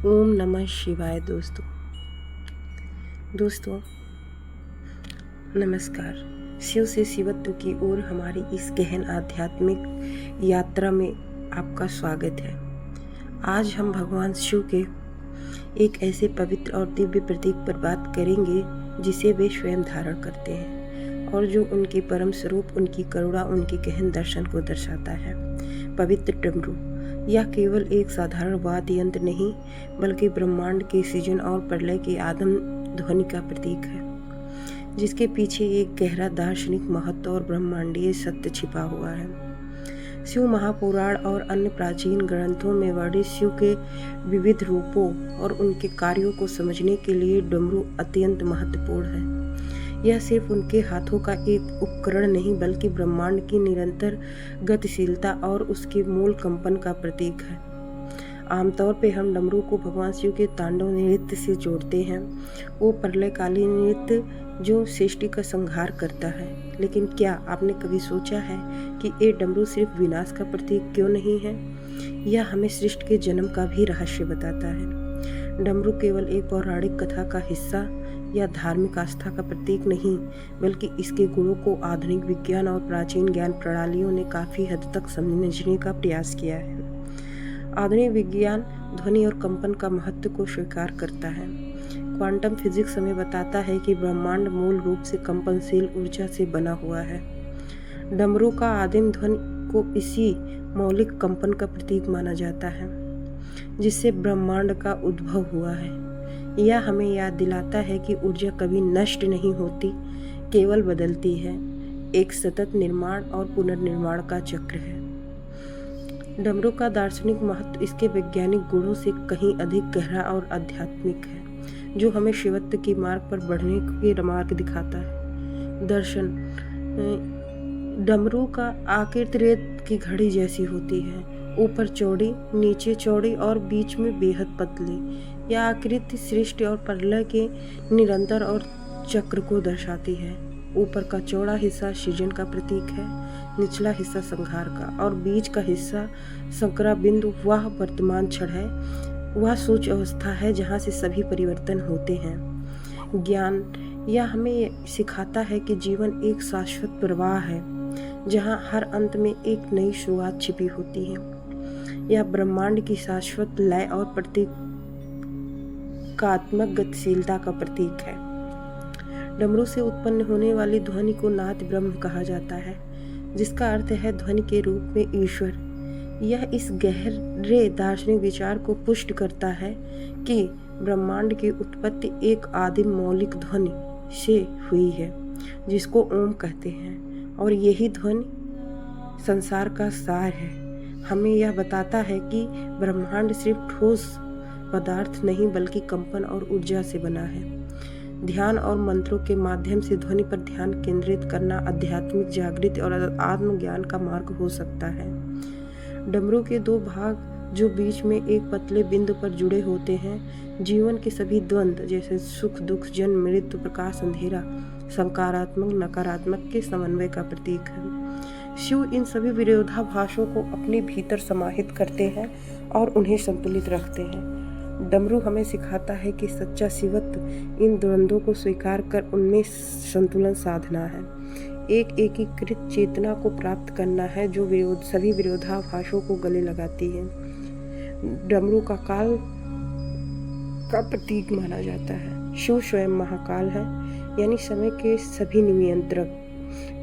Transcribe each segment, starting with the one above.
ओम नमः शिवाय। दोस्तों नमस्कार। शिव से शिवत्व की ओर हमारी इस गहन आध्यात्मिक यात्रा में आपका स्वागत है। आज हम भगवान शिव के एक ऐसे पवित्र और दिव्य प्रतीक पर बात करेंगे जिसे वे स्वयं धारण करते हैं और जो उनके परम स्वरूप, उनकी करुणा, उनके गहन दर्शन को दर्शाता है। पवित्र डमरू यह केवल एक साधारण वाद्य यंत्र नहीं बल्कि ब्रह्मांड के सृजन और प्रलय के आदम ध्वनि का प्रतीक है, जिसके पीछे एक गहरा दार्शनिक महत्व और ब्रह्मांडीय सत्य छिपा हुआ है। शिव महापुराण और अन्य प्राचीन ग्रंथों में वर्णित शिव के विविध रूपों और उनके कार्यों को समझने के लिए डमरू अत्यंत महत्वपूर्ण है। यह सिर्फ उनके हाथों का एक उपकरण नहीं बल्कि ब्रह्मांड की निरंतर गतिशीलता और उसके मूल कंपन का प्रतीक है। आमतौर पे हम डमरू को भगवान शिव के तांडव नृत्य से जोड़ते हैं, वो प्रलयकालीन नृत्य जो सृष्टि का संहार करता है। लेकिन क्या आपने कभी सोचा है कि ये डमरू सिर्फ विनाश का प्रतीक क्यों नहीं है? यह हमें सृष्टि के जन्म का भी रहस्य बताता है। डमरू केवल एक पौराणिक कथा का हिस्सा या धार्मिक आस्था का प्रतीक नहीं बल्कि इसके गुणों को आधुनिक विज्ञान और प्राचीन ज्ञान प्रणालियों ने काफ़ी हद तक समझने का प्रयास किया है। आधुनिक विज्ञान ध्वनि और कंपन का महत्व को स्वीकार करता है। क्वांटम फिजिक्स हमें बताता है कि ब्रह्मांड मूल रूप से कंपनशील ऊर्जा से बना हुआ है। डमरू का आदिम ध्वनि को इसी मौलिक कंपन का प्रतीक माना जाता है जिससे ब्रह्मांड का उद्भव हुआ है। यह हमें याद दिलाता है कि ऊर्जा कभी नष्ट नहीं होती, केवल बदलती है। एक सतत निर्माण और पुनर्निर्माण का चक्र है। डमरू का दार्शनिक महत्व इसके वैज्ञानिक गुणों से कहीं अधिक गहरा और आध्यात्मिक है, जो हमें शिवत्व के मार्ग पर बढ़ने के मार्ग दिखाता है। दर्शन डमरू का आकृति रेत की घड़ी जैसी होती है, ऊपर चौड़ी, नीचे चौड़ी और बीच में बेहद पतली। यह आकृति सृष्टि और प्रलय के निरंतर और चक्र को दर्शाती है। ऊपर का चौड़ा हिस्सा सृजन का प्रतीक है, निचला हिस्सा संहार का और बीच का हिस्सा संक्रा बिंदु वह वर्तमान क्षण है, वह सोच अवस्था है जहाँ से सभी परिवर्तन होते हैं। ज्ञान यह हमें सिखाता है कि जीवन एक शाश्वत प्रवाह है जहाँ हर अंत में एक नई शुरुआत छिपी होती है। यह ब्रह्मांड की शाश्वत लय और प्रतीकात्मक गतिशीलता का प्रतीक है। डमरू से उत्पन्न होने वाली ध्वनि को नाद ब्रह्म कहा जाता है, जिसका अर्थ है ध्वनि के रूप में ईश्वर। यह इस गहरे दार्शनिक विचार को पुष्ट करता है कि ब्रह्मांड की उत्पत्ति एक आदिम मौलिक ध्वनि से हुई है जिसको ओम कहते हैं, और यही ध्वनि संसार का सार है। हमें यह बताता है कि ब्रह्मांड सिर्फ ठोस पदार्थ नहीं बल्कि कंपन और ऊर्जा से बना है। ध्यान और मंत्रों के माध्यम से ध्वनि पर ध्यान केंद्रित करना आध्यात्मिक जागृति और आत्मज्ञान का मार्ग हो सकता है। डमरू के दो भाग जो बीच में एक पतले बिंदु पर जुड़े होते हैं, जीवन के सभी द्वंद्व जैसे सुख दुख, जन्म मृत्यु, प्रकाश अंधेरा, सकारात्मक नकारात्मक के समन्वय का प्रतीक है। शिव इन सभी विरोधाभासों को अपने भीतर समाहित करते हैं और उन्हें संतुलित रखते हैं। डमरू हमें सिखाता है कि सच्चा शिवत्व इन द्वंद्वों को स्वीकार कर उनमें संतुलन साधना है, एक एकीकृत चेतना को प्राप्त करना है जो सभी विरोधाभासों को गले लगाती है। डमरू का काल का प्रतीक माना जाता है। शिव स्वयं महाकाल है, यानी समय के सभी नियंत्रक।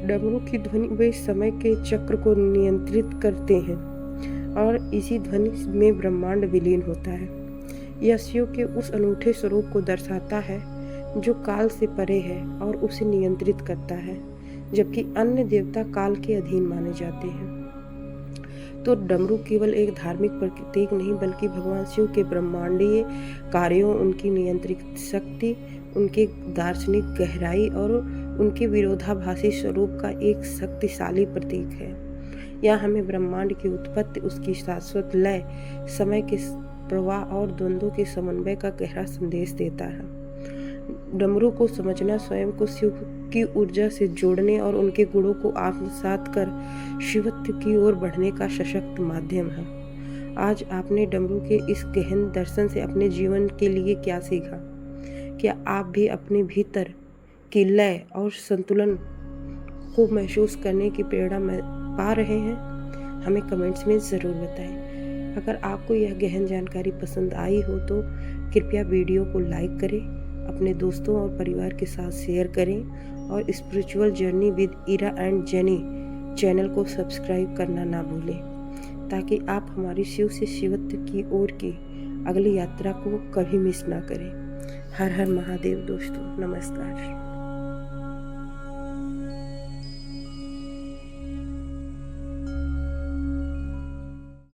डमरू की ध्वनि वे समय के चक्र को नियंत्रित करते हैं और इसी ध्वनि में ब्रह्मांड विलीन होता है। यह शिव के उस अनूठे स्वरूप को दर्शाता है जो काल से परे है और उसे नियंत्रित करता है, जबकि अन्य देवता काल के अधीन माने जाते हैं। तो डमरू केवल एक धार्मिक प्रतीक नहीं बल्कि भगवान शिव के ब्रह्मांडीय कार्यों, उनकी नियंत्रित शक्ति, उनके दार्शनिक गहराई और उनके विरोधाभासी स्वरूप का एक शक्तिशाली प्रतीक है। यह हमें ब्रह्मांड की उत्पत्ति, उसकी शाश्वत लय, समय के प्रवाह और द्वंद्वों के समन्वय का गहरा संदेश देता है। डमरू को समझना स्वयं को शिव की ऊर्जा से जोड़ने और उनके गुणों को आत्मसात कर शिवत्व की ओर बढ़ने का सशक्त माध्यम है। आज आपने डमरू के इस गहन दर्शन से अपने जीवन के लिए क्या सीखा? क्या आप भी अपने भीतर की लय और संतुलन को महसूस करने की प्रेरणा पा रहे हैं? हमें कमेंट्स में ज़रूर बताएं। अगर आपको यह गहन जानकारी पसंद आई हो तो कृपया वीडियो को लाइक करें, अपने दोस्तों और परिवार के साथ शेयर करें और spiritual journey with era and jenny channel को सब्सक्राइब करना ना भूलें, ताकि आप हमारी शिव से शिवत्व की ओर की अगली यात्रा को कभी मिस ना करें। हर हर महादेव दोस्तों, नमस्कार।